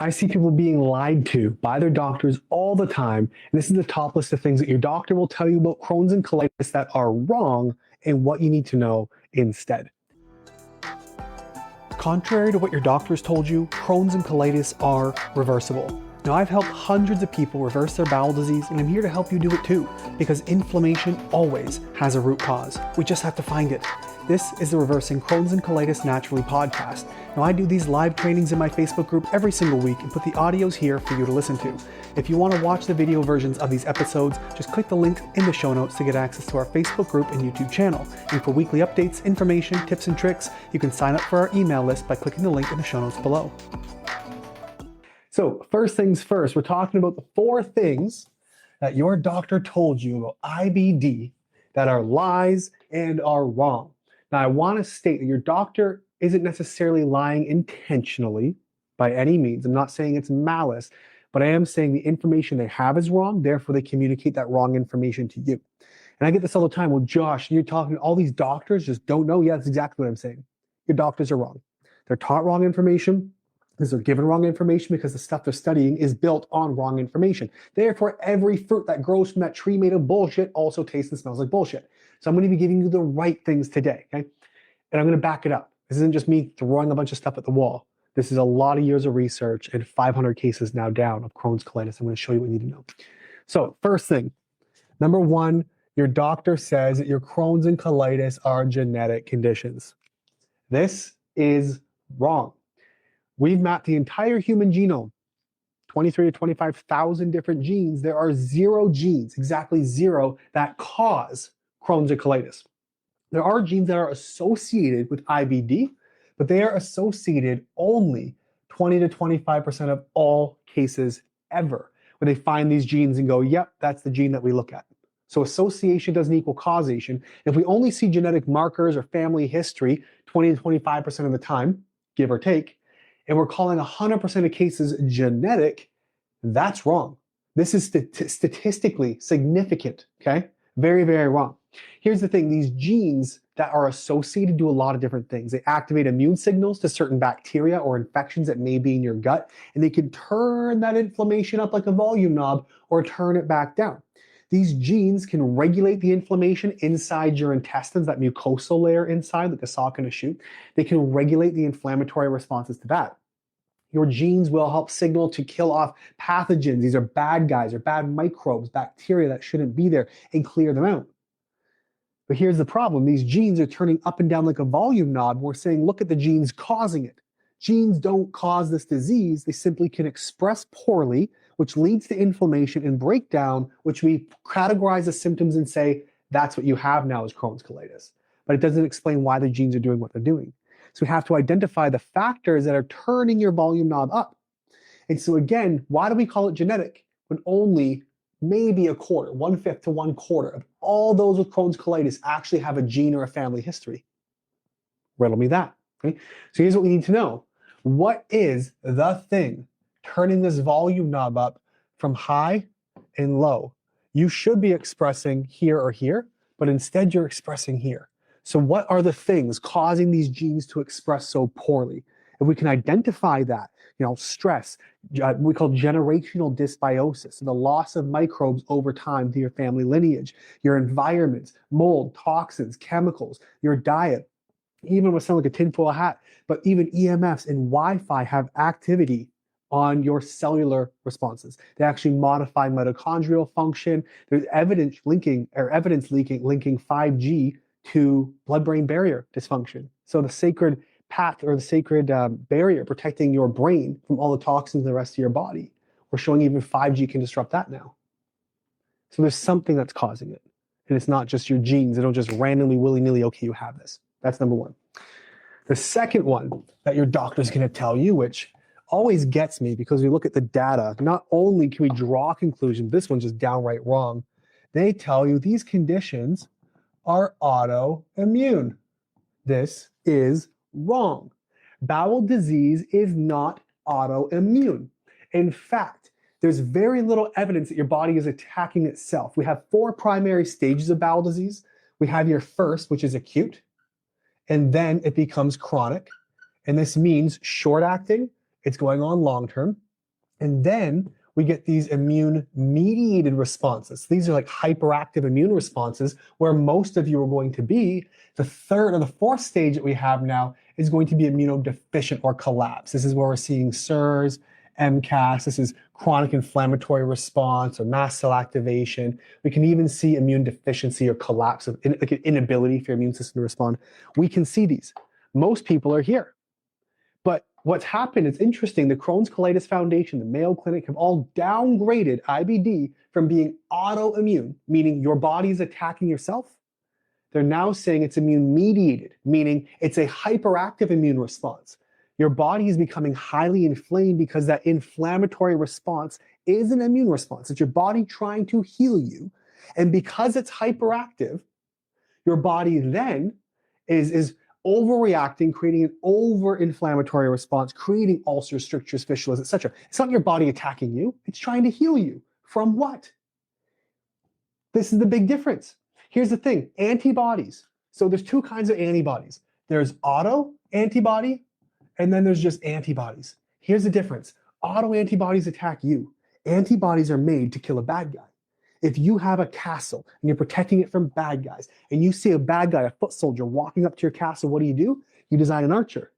I see people being lied to by their doctors all the time. And this is the top list of things that your doctor will tell you about Crohn's and colitis that are wrong and what you need to know instead. Contrary to what your doctors told you, Crohn's and colitis are reversible. Now, I've helped hundreds of people reverse their bowel disease, and I'm here to help you do it too, because inflammation always has a root cause. We just have to find it. This is the Reversing Crohn's and Colitis Naturally podcast. Now, I do these live trainings in my Facebook group every single week and put the audios here for you to listen to. If you want to watch the video versions of these episodes, just click the link in the show notes to get access to our Facebook group and YouTube channel. And for weekly updates, information, tips, and tricks, you can sign up for our email list by clicking the link in the show notes below. So first things first, we're talking about the 4 things that your doctor told you about IBD that are lies and are wrong. Now, I want to state that your doctor isn't necessarily lying intentionally by any means. I'm not saying it's malice, but I am saying the information they have is wrong, therefore they communicate that wrong information to you. And I get this all the time. Well, Josh, you're talking to all these doctors just don't know. Yeah, that's exactly what I'm saying. Your doctors are wrong. They're taught wrong information because they're given wrong information because the stuff they're studying is built on wrong information. Therefore, every fruit that grows from that tree made of bullshit also tastes and smells like bullshit. So I'm going to be giving you the right things today, okay? And I'm going to back it up. This isn't just me throwing a bunch of stuff at the wall. This is a lot of years of research and 500 cases now down of Crohn's colitis. I'm going to show you what you need to know. So first thing, number 1, your doctor says that your Crohn's and colitis are genetic conditions. This is wrong. We've mapped the entire human genome, 23 to 25,000 different genes. There are 0 genes, exactly 0, that cause Crohn's and colitis. There are genes that are associated with IBD, but they are associated only 20 to 25% of all cases ever, where they find these genes and go, yep, that's the gene that we look at. So association doesn't equal causation. If we only see genetic markers or family history 20 to 25% of the time, give or take, and we're calling 100% of cases genetic, that's wrong. This is statistically significant, okay? Very, very wrong. Here's the thing, these genes that are associated do a lot of different things. They activate immune signals to certain bacteria or infections that may be in your gut, and they can turn that inflammation up like a volume knob or turn it back down. These genes can regulate the inflammation inside your intestines, that mucosal layer inside, like a sock and a shoe. They can regulate the inflammatory responses to that. Your genes will help signal to kill off pathogens. These are bad guys or bad microbes, bacteria that shouldn't be there, and clear them out. But here's the problem. These genes are turning up and down like a volume knob. We're saying, look at the genes causing it. Genes don't cause this disease. They simply can express poorly, which leads to inflammation and breakdown, which we categorize as symptoms and say, that's what you have now is Crohn's colitis. But it doesn't explain why the genes are doing what they're doing. So we have to identify the factors that are turning your volume knob up. And so again, why do we call it genetic when only maybe a quarter, 1/5 to 1/4 of all those with Crohn's colitis actually have a gene or a family history? Riddle me that. Okay? So here's what we need to know. What is the thing turning this volume knob up from high and low? You should be expressing here or here, but instead you're expressing here. So what are the things causing these genes to express so poorly? If we can identify that, stress, we call generational dysbiosis, so the loss of microbes over time to your family lineage, your environments, mold, toxins, chemicals, your diet, even with something like a tinfoil hat, but even EMFs and Wi-Fi have activity on your cellular responses. They actually modify mitochondrial function. There's evidence leaking 5G to blood-brain barrier dysfunction. So the sacred path or the sacred barrier protecting your brain from all the toxins in the rest of your body. We're showing even 5G can disrupt that now. So there's something that's causing it. And it's not just your genes. They don't just randomly, willy-nilly, okay, you have this. That's number 1. The second one that your doctor's going to tell you, which always gets me because we look at the data, not only can we draw conclusions, this one's just downright wrong. They tell you these conditions are autoimmune. This is wrong. Bowel disease is not autoimmune. In fact, there's very little evidence that your body is attacking itself. We have 4 primary stages of bowel disease. We have your first, which is acute, and then it becomes chronic. And this means short acting, it's going on long term. And then we get these immune-mediated responses. These are like hyperactive immune responses where most of you are going to be. The third or the fourth stage that we have now is going to be immunodeficient or collapse. This is where we're seeing SIRS, MCAS. This is chronic inflammatory response or mast cell activation. We can even see immune deficiency or collapse of like an inability for your immune system to respond. We can see these. Most people are here. But what's happened, it's interesting, the Crohn's Colitis Foundation, the Mayo Clinic have all downgraded IBD from being autoimmune, meaning your body is attacking yourself. They're now saying it's immune mediated, meaning it's a hyperactive immune response. Your body is becoming highly inflamed because that inflammatory response is an immune response. It's your body trying to heal you. And because it's hyperactive, your body then is overreacting, creating an over-inflammatory response, creating ulcers, strictures, fistulas, etc. It's not your body attacking you. It's trying to heal you. From what? This is the big difference. Here's the thing, antibodies. So there's two kinds of antibodies. There's auto-antibody, and then there's just antibodies. Here's the difference. Auto-antibodies attack you. Antibodies are made to kill a bad guy. If you have a castle and you're protecting it from bad guys, and you see a bad guy, a foot soldier, walking up to your castle, what do? You design an archer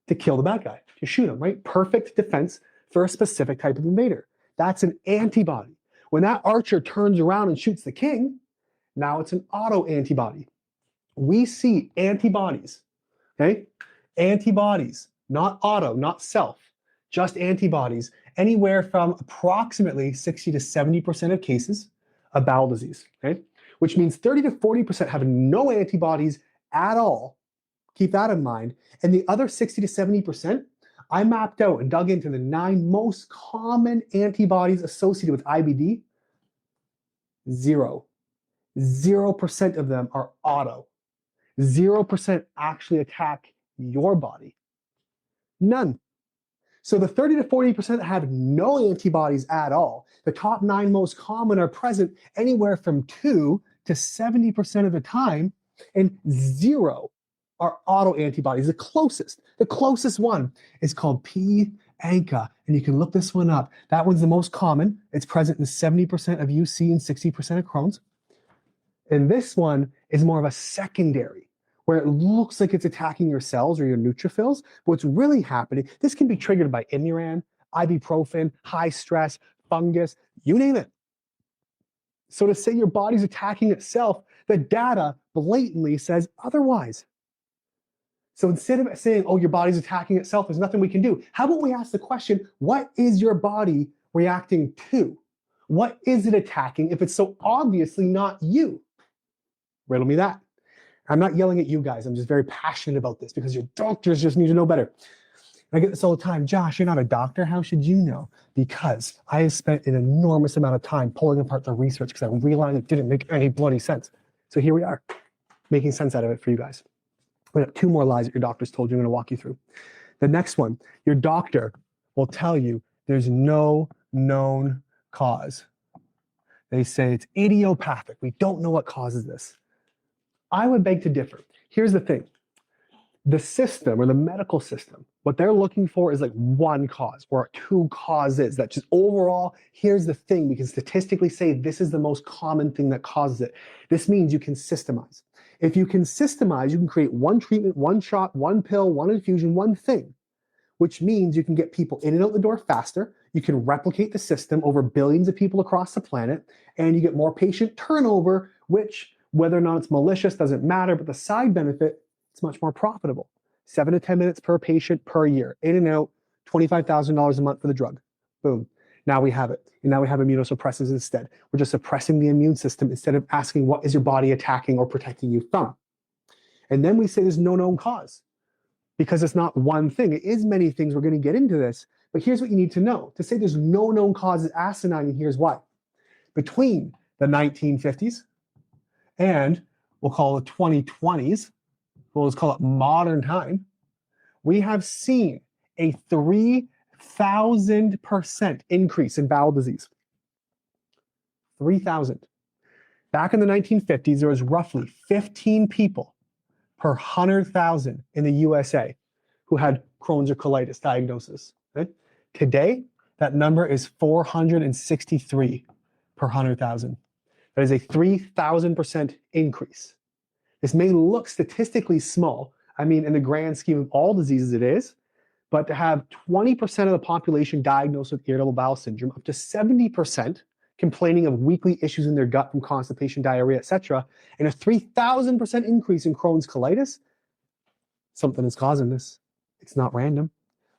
to kill the bad guy, to shoot him, right? Perfect defense for a specific type of invader. That's an antibody. When that archer turns around and shoots the king, now it's an auto-antibody. We see antibodies, okay? Antibodies, not auto, not self, just antibodies, anywhere from approximately 60 to 70% of cases of bowel disease, okay? Which means 30 to 40% have no antibodies at all. Keep that in mind. And the other 60 to 70%, I mapped out and dug into the 9 most common antibodies associated with IBD. 0% of them are auto. 0% actually attack your body. None. So the 30 to 40% that have no antibodies at all, the top 9 most common are present anywhere from 2 to 70% of the time, and 0 are autoantibodies. The closest one is called P-ANCA, and you can look this one up. That one's the most common. It's present in 70% of UC and 60% of Crohn's. And this one is more of a secondary, where it looks like it's attacking your cells or your neutrophils. But what's really happening, this can be triggered by Imuran, ibuprofen, high stress, fungus, you name it. So to say your body's attacking itself, the data blatantly says otherwise. So instead of saying, oh, your body's attacking itself, there's nothing we can do, how about we ask the question, what is your body reacting to? What is it attacking if it's so obviously not you? Riddle me that. I'm not yelling at you guys. I'm just very passionate about this because your doctors just need to know better. I get this all the time. Josh, you're not a doctor. How should you know? Because I have spent an enormous amount of time pulling apart the research because I realized it didn't make any bloody sense. So here we are, making sense out of it for you guys. We have 2 more lies that your doctors told you. I'm going to walk you through. The next one, your doctor will tell you there's no known cause. They say it's idiopathic. We don't know what causes this. I would beg to differ. Here's the thing. The system or the medical system, what they're looking for is like one cause or 2 causes. That just overall, here's the thing. We can statistically say this is the most common thing that causes it. This means you can systemize. If you can systemize, you can create one treatment, one shot, one pill, one infusion, one thing, which means you can get people in and out the door faster. You can replicate the system over billions of people across the planet, and you get more patient turnover, which whether or not it's malicious doesn't matter, but the side benefit, it's much more profitable. 7 to 10 minutes per patient per year, in and out, $25,000 a month for the drug. Boom. Now we have it. And now we have immunosuppressants instead. We're just suppressing the immune system instead of asking what is your body attacking or protecting you from. And then we say there's no known cause because it's not one thing. It is many things. We're going to get into this. But here's what you need to know. To say there's no known cause is asinine, and here's why. Between the 1950s and we'll call it 2020s, we'll call it modern time, we have seen a 3,000% increase in bowel disease. 3,000. Back in the 1950s, there was roughly 15 people per 100,000 in the USA who had Crohn's or colitis diagnosis. Right? Today, That number is 463 per 100,000. That is a 3,000% increase. This may look statistically small. I mean, in the grand scheme of all diseases, it is. But to have 20% of the population diagnosed with irritable bowel syndrome, up to 70% complaining of weekly issues in their gut from constipation, diarrhea, etc., and a 3,000% increase in Crohn's colitis, something is causing this. It's not random.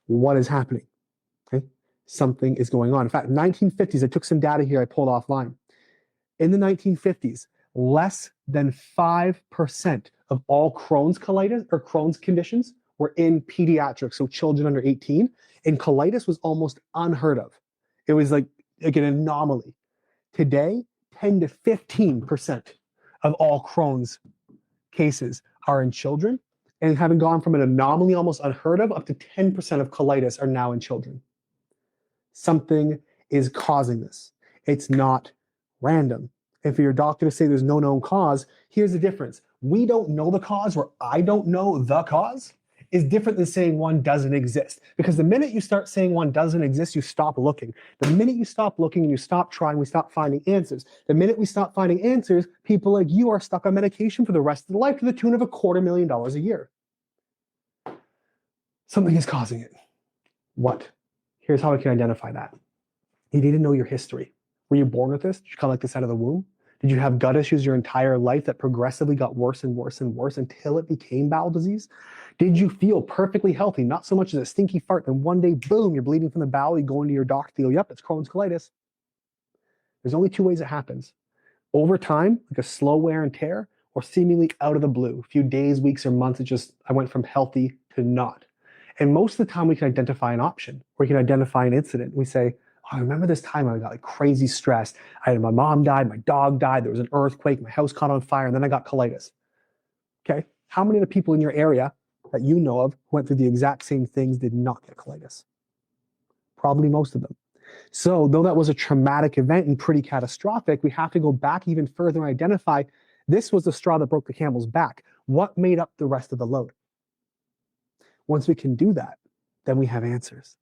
What is happening? Okay? Something is going on. In fact, 1950s, I took some data here I pulled offline. In the 1950s, less than 5% of all Crohn's colitis or Crohn's conditions were in pediatrics, so children under 18, and colitis was almost unheard of. It was like an anomaly. Today, 10 to 15% of all Crohn's cases are in children, and having gone from an anomaly almost unheard of, up to 10% of colitis are now in children. Something is causing this. It's not random. And for your doctor to say there's no known cause, here's the difference. We don't know the cause, or I don't know the cause, is different than saying one doesn't exist. Because the minute you start saying one doesn't exist, you stop looking. The minute you stop looking and you stop trying, we stop finding answers. The minute we stop finding answers, people like you are stuck on medication for the rest of their life to the tune of $250,000 a year. Something is causing it. What? Here's how we can identify that. You need to know your history. Were you born with this? Did you come like this out of the womb? Did you have gut issues your entire life that progressively got worse and worse and worse until it became bowel disease? Did you feel perfectly healthy, not so much as a stinky fart, and one day, boom, you're bleeding from the bowel, you go into your doctor, you go, yep, it's Crohn's colitis. There's only two ways it happens. Over time, like a slow wear and tear, or seemingly out of the blue. A few days, weeks, or months, I went from healthy to not. And most of the time we can identify an option, or we can identify an incident. We say, oh, I remember this time I got like crazy stressed. My mom died, my dog died, there was an earthquake, my house caught on fire, and then I got colitis. Okay, how many of the people in your area that you know of who went through the exact same things did not get colitis? Probably most of them. So though that was a traumatic event and pretty catastrophic, we have to go back even further and identify this was the straw that broke the camel's back. What made up the rest of the load? Once we can do that, then we have answers.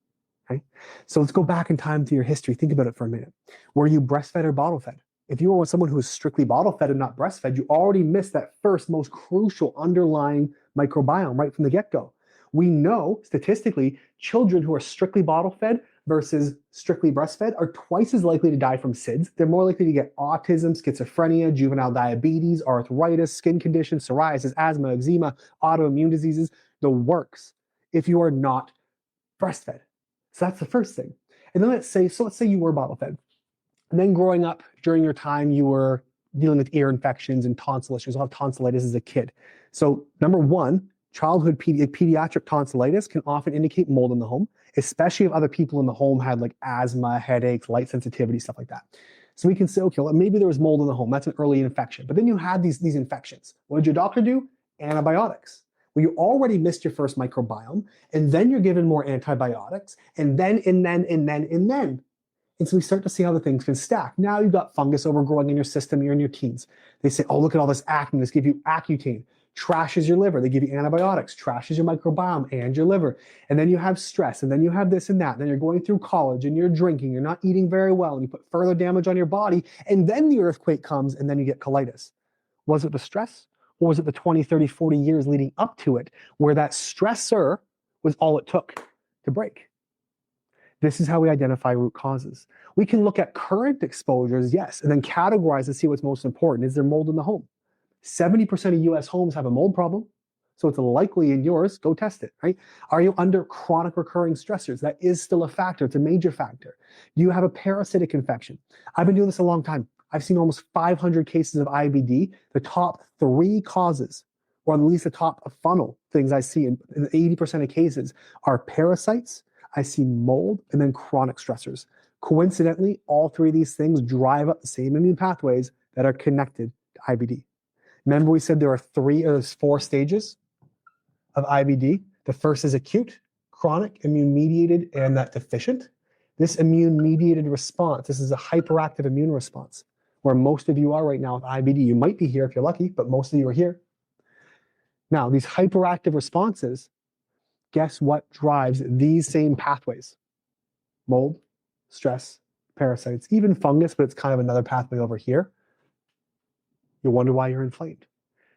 Okay? So let's go back in time to your history. Think about it for a minute. Were you breastfed or bottle fed? If you were someone who is strictly bottle fed and not breastfed, you already missed that first most crucial underlying microbiome right from the get-go. We know statistically children who are strictly bottle fed versus strictly breastfed are twice as likely to die from SIDS. They're more likely to get autism, schizophrenia, juvenile diabetes, arthritis, skin conditions, psoriasis, asthma, eczema, autoimmune diseases, the works, if you are not breastfed. So that's the first thing. And then let's say you were bottle fed. And then growing up during your time, you were dealing with ear infections and tonsil issues. You'll have tonsillitis as a kid. So number one, childhood pediatric tonsillitis can often indicate mold in the home, especially if other people in the home had like asthma, headaches, light sensitivity, stuff like that. So we can say, okay, well, maybe there was mold in the home. That's an early infection. But then you had these infections. What did your doctor do? Antibiotics. Well, you already missed your first microbiome, and then you're given more antibiotics, and then. And so we start to see how the things can stack. Now you've got fungus overgrowing in your system, you're in your teens. They say, oh, look at all this acne, let's give you Accutane. Trashes your liver, they give you antibiotics, trashes your microbiome and your liver. And then you have stress, and then you have this and that. And then you're going through college, and you're drinking, you're not eating very well, and you put further damage on your body, and then the earthquake comes, and then you get colitis. Was it the stress? Or was it the 20, 30, 40 years leading up to it where that stressor was all it took to break? This is how we identify root causes. We can look at current exposures, yes, and then categorize and see what's most important. Is there mold in the home? 70% of US homes have a mold problem, so it's likely in yours. Go test it, right? Are you under chronic recurring stressors? That is still a factor. It's a major factor. Do you have a parasitic infection? I've been doing this a long time. I've seen almost 500 cases of IBD. The top 3 causes, or at least the top funnel things I see in 80% of cases are parasites, I see mold, and then chronic stressors. Coincidentally, all 3 of these things drive up the same immune pathways that are connected to IBD. Remember we said there are 4 stages of IBD. The first is acute, chronic, immune-mediated, and that deficient. This immune-mediated response, this is a hyperactive immune response, where most of you are right now with IBD. You might be here if you're lucky, but most of you are here. Now, these hyperactive responses, guess what drives these same pathways? Mold, stress, parasites, even fungus, but it's kind of another pathway over here. You wonder why you're inflamed.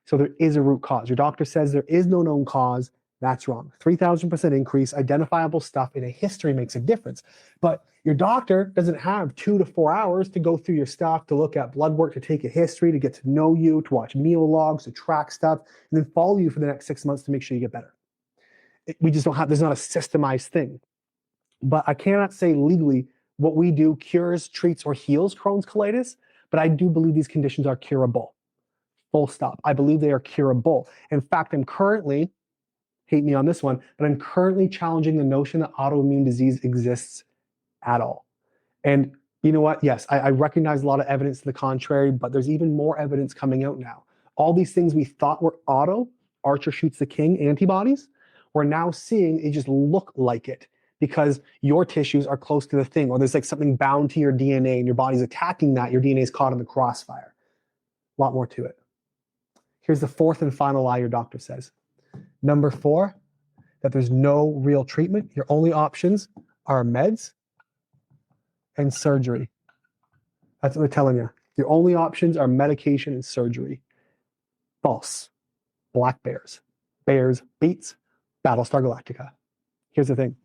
So there is a root cause. Your doctor says there is no known cause. That's wrong. 3,000% increase, identifiable stuff in a history makes a difference. But your doctor doesn't have 2 to 4 hours to go through your stuff, to look at blood work, to take a history, to get to know you, to watch meal logs, to track stuff, and then follow you for the next 6 months to make sure you get better. We just don't have, there's not a systemized thing. But I cannot say legally what we do cures, treats, or heals Crohn's colitis, but I do believe these conditions are curable. Full stop. I believe they are curable. In fact, I'm currently, hate me on this one, but I'm currently challenging the notion that autoimmune disease exists at all. And you know what? Yes, I recognize a lot of evidence to the contrary, but there's even more evidence coming out now. All these things we thought were auto, Archer shoots the king antibodies, we're now seeing it just look like it because your tissues are close to the thing, or there's like something bound to your DNA and your body's attacking that. Your DNA is caught in the crossfire. A lot more to it. Here's the fourth and final lie your doctor says. Number 4, that there's no real treatment. Your only options are meds and surgery. That's what they're telling you. Your only options are medication and surgery. False. Black bears. Bears, beets, Battlestar Galactica. Here's the thing.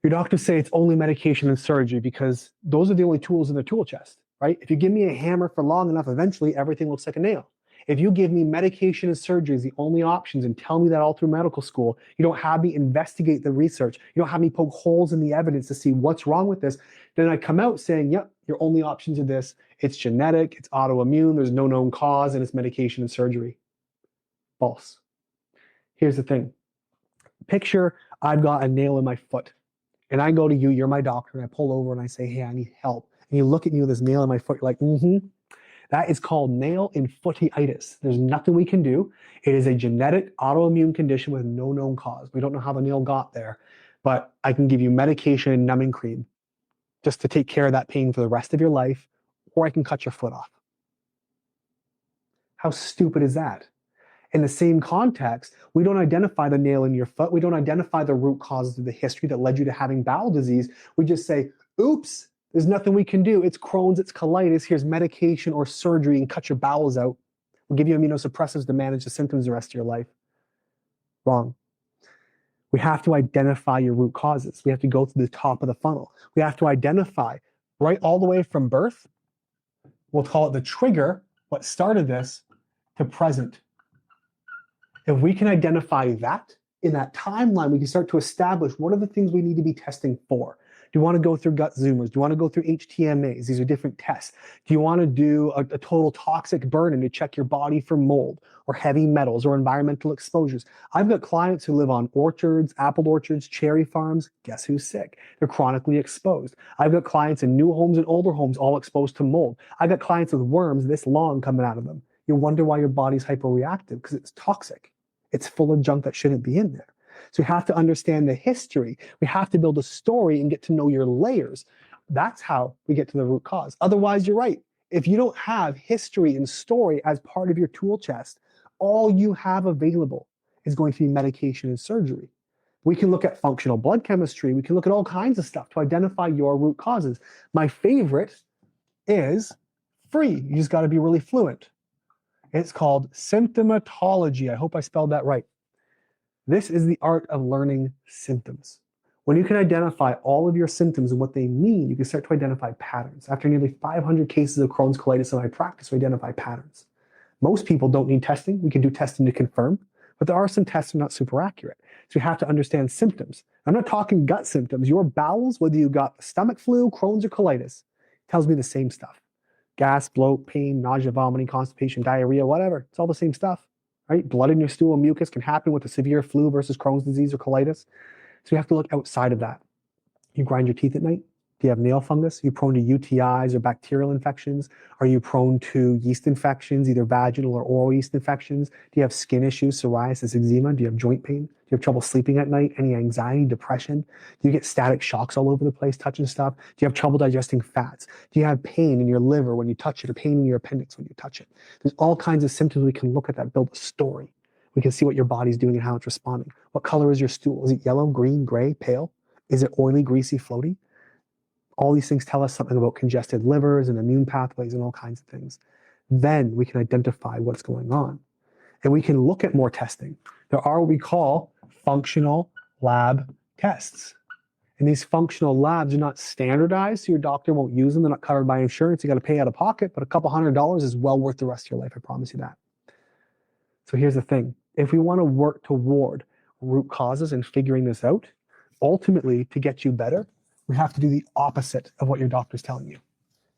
Your doctors say it's only medication and surgery because those are the only tools in the tool chest, right? If you give me a hammer for long enough, eventually everything looks like a nail. If you give me medication and surgery as the only options and tell me that all through medical school, you don't have me investigate the research, you don't have me poke holes in the evidence to see what's wrong with this, then I come out saying, yep, your only options are this. It's genetic, it's autoimmune, there's no known cause, and it's medication and surgery. False. Here's the thing. Picture I've got a nail in my foot, and I go to you, you're my doctor, and I pull over and I say, hey, I need help. And you look at me with this nail in my foot, you're like, That is called nail and footitis. There's nothing we can do. It is a genetic autoimmune condition with no known cause. We don't know how the nail got there, but I can give you medication and numbing cream just to take care of that pain for the rest of your life, or I can cut your foot off. How stupid is that? In the same context, we don't identify the nail in your foot. We don't identify the root causes of the history that led you to having bowel disease. We just say, oops, there's nothing we can do. It's Crohn's, it's colitis. Here's medication or surgery and cut your bowels out. We'll give you immunosuppressants to manage the symptoms the rest of your life. Wrong. We have to identify your root causes. We have to go to the top of the funnel. We have to identify right all the way from birth. We'll call it the trigger, what started this, to present. If we can identify that, in that timeline, we can start to establish what are the things we need to be testing for. Do you want to go through gut zoomers? Do you want to go through HTMAs? These are different tests. Do you want to do a total toxic burn-in to check your body for mold or heavy metals or environmental exposures? I've got clients who live on orchards, apple orchards, cherry farms. Guess who's sick? They're chronically exposed. I've got clients in new homes and older homes all exposed to mold. I've got clients with worms this long coming out of them. You wonder why your body's hyperreactive, because it's toxic. It's full of junk that shouldn't be in there. So we have to understand the history. We have to build a story and get to know your layers. That's how we get to the root cause. Otherwise, you're right. If you don't have history and story as part of your tool chest, all you have available is going to be medication and surgery. We can look at functional blood chemistry. We can look at all kinds of stuff to identify your root causes. My favorite is free. You just got to be really fluent. It's called symptomatology. I hope I spelled that right. This is the art of learning symptoms. When you can identify all of your symptoms and what they mean, you can start to identify patterns. After nearly 500 cases of Crohn's colitis in my practice, we identify patterns. Most people don't need testing. We can do testing to confirm, but there are some tests that are not super accurate. So you have to understand symptoms. I'm not talking gut symptoms. Your bowels, whether you got stomach flu, Crohn's, or colitis, tells me the same stuff. Gas, bloat, pain, nausea, vomiting, constipation, diarrhea, whatever. It's all the same stuff, right? Blood in your stool and mucus can happen with a severe flu versus Crohn's disease or colitis. So you have to look outside of that. You grind your teeth at night? Do you have nail fungus? Are you prone to UTIs or bacterial infections? Are you prone to yeast infections, either vaginal or oral yeast infections? Do you have skin issues, psoriasis, eczema? Do you have joint pain? Do you have trouble sleeping at night? Any anxiety, depression? Do you get static shocks all over the place touching stuff? Do you have trouble digesting fats? Do you have pain in your liver when you touch it, or pain in your appendix when you touch it? There's all kinds of symptoms we can look at that build a story. We can see what your body's doing and how it's responding. What color is your stool? Is it yellow, green, gray, pale? Is it oily, greasy, floaty? All these things tell us something about congested livers and immune pathways and all kinds of things. Then we can identify what's going on. And we can look at more testing. There are what we call functional lab tests. And these functional labs are not standardized, so your doctor won't use them. They're not covered by insurance. You got to pay out of pocket, but a couple $100 is well worth the rest of your life. I promise you that. So here's the thing. If we want to work toward root causes and figuring this out, ultimately, to get you better, we have to do the opposite of what your doctor's telling you.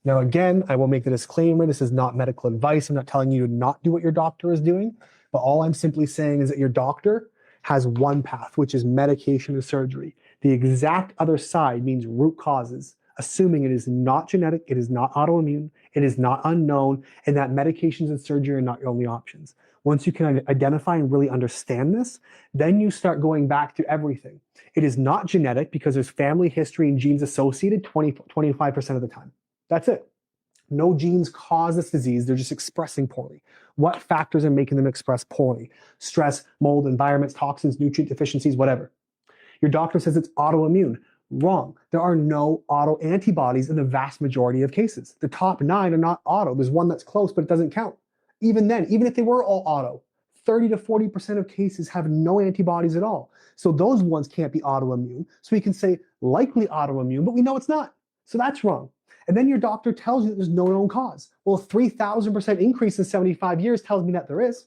Now, again, I will make the disclaimer, this is not medical advice. I'm not telling you to not do what your doctor is doing, but all I'm simply saying is that your doctor has one path, which is medication and surgery. The exact other side means root causes, assuming it is not genetic, it is not autoimmune, it is not unknown, and that medications and surgery are not your only options. Once you can identify and really understand this, then you start going back to everything. It is not genetic because there's family history and genes associated 25% of the time. That's it. No genes cause this disease, they're just expressing poorly. What factors are making them express poorly? Stress, mold, environments, toxins, nutrient deficiencies, whatever. Your doctor says it's autoimmune. Wrong. There are no autoantibodies in the vast majority of cases. The top 9 are not auto. There's one that's close, but it doesn't count. Even then, even if they were all auto, 30 to 40% of cases have no antibodies at all. So those ones can't be autoimmune. So we can say likely autoimmune, but we know it's not. So that's wrong. And then your doctor tells you that there's no known cause. Well, a 3,000% increase in 75 years tells me that there is.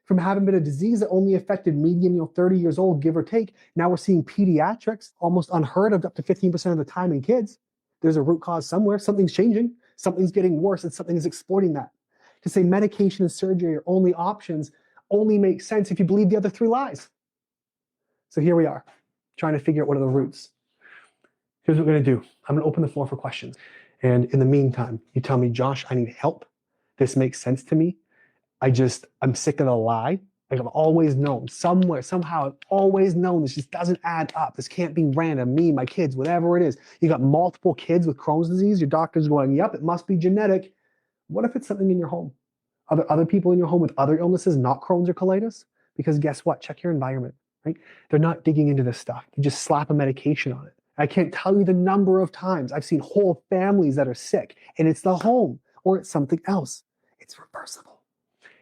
From having been a disease that only affected median 30 years old, give or take, now we're seeing pediatrics, almost unheard of, up to 15% of the time in kids. There's a root cause somewhere. Something's changing. Something's getting worse, and something is exploiting that. To say medication and surgery are only options only makes sense if you believe the other 3 lies. So here we are, trying to figure out what are the roots. Here's what we're going to do. I'm going to open the floor for questions. And in the meantime, you tell me, Josh, I need help. This makes sense to me. I'm sick of the lie. Like I've always known, somewhere, somehow, I've always known this just doesn't add up. This can't be random. Me, my kids, whatever it is. You got multiple kids with Crohn's disease. Your doctor's going, yep, it must be genetic. What if it's something in your home? Are there other people in your home with other illnesses, not Crohn's or colitis? Because guess what? Check your environment, right? They're not digging into this stuff. You just slap a medication on it. I can't tell you the number of times I've seen whole families that are sick, and it's the home or it's something else. It's reversible.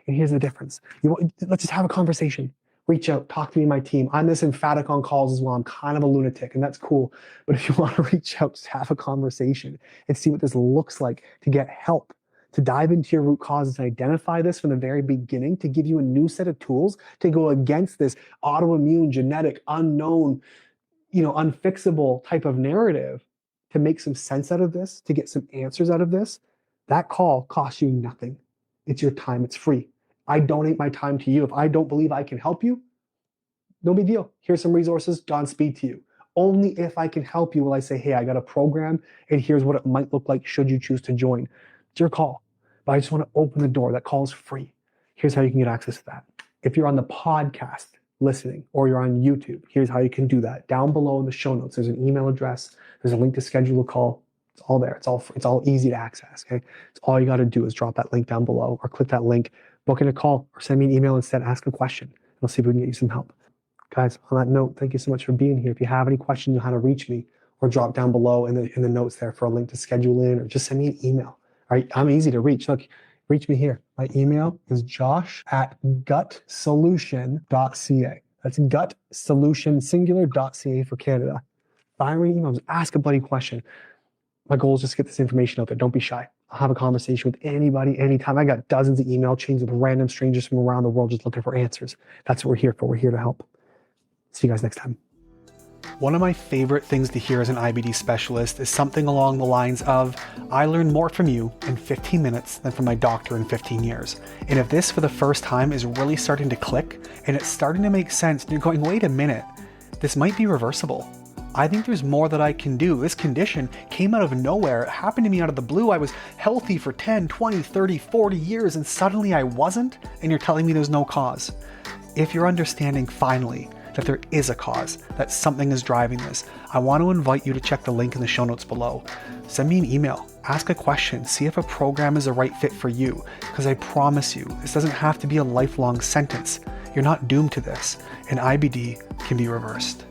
And here's the difference. Let's just have a conversation. Reach out, talk to me and my team. I'm this emphatic on calls as well. I'm kind of a lunatic, and that's cool. But if you want to reach out, just have a conversation and see what this looks like to get help, to dive into your root causes and identify this from the very beginning, to give you a new set of tools to go against this autoimmune, genetic, unknown, unfixable type of narrative, to make some sense out of this, to get some answers out of this. That call costs you nothing. It's your time. It's free. I donate my time to you. If I don't believe I can help you, no big deal. Here's some resources. Godspeed to you. Only if I can help you will I say, hey, I got a program and here's what it might look like should you choose to join. It's your call. But I just want to open the door. That call is free. Here's how you can get access to that. If you're on the podcast listening or you're on YouTube, here's how you can do that. Down below in the show notes, there's an email address. There's a link to schedule a call. It's all there. It's all easy to access. Okay. It's all you got to do is drop that link down below or click that link, book in a call, or send me an email instead. Ask a question. We'll see if we can get you some help. Guys, on that note, thank you so much for being here. If you have any questions on how to reach me, or drop down below in the notes there for a link to schedule in, or just send me an email. All right. I'm easy to reach. Look, reach me here. My email is josh@gutsolution.ca. That's gutsolution.ca for Canada. Fire me emails. Ask a buddy question. My goal is just to get this information out there. Don't be shy. I'll have a conversation with anybody, anytime. I got dozens of email chains with random strangers from around the world just looking for answers. That's what we're here for. We're here to help. See you guys next time. One of my favorite things to hear as an IBD specialist is something along the lines of, I learned more from you in 15 minutes than from my doctor in 15 years. And if this for the first time is really starting to click and it's starting to make sense and you're going, wait a minute, this might be reversible. I think there's more that I can do. This condition came out of nowhere. It happened to me out of the blue. I was healthy for 10, 20, 30, 40 years and suddenly I wasn't, and you're telling me there's no cause. If you're understanding finally that there is a cause, that something is driving this, I want to invite you to check the link in the show notes below. Send me an email, ask a question, see if a program is a right fit for you, because I promise you, this doesn't have to be a lifelong sentence. You're not doomed to this, and IBD can be reversed.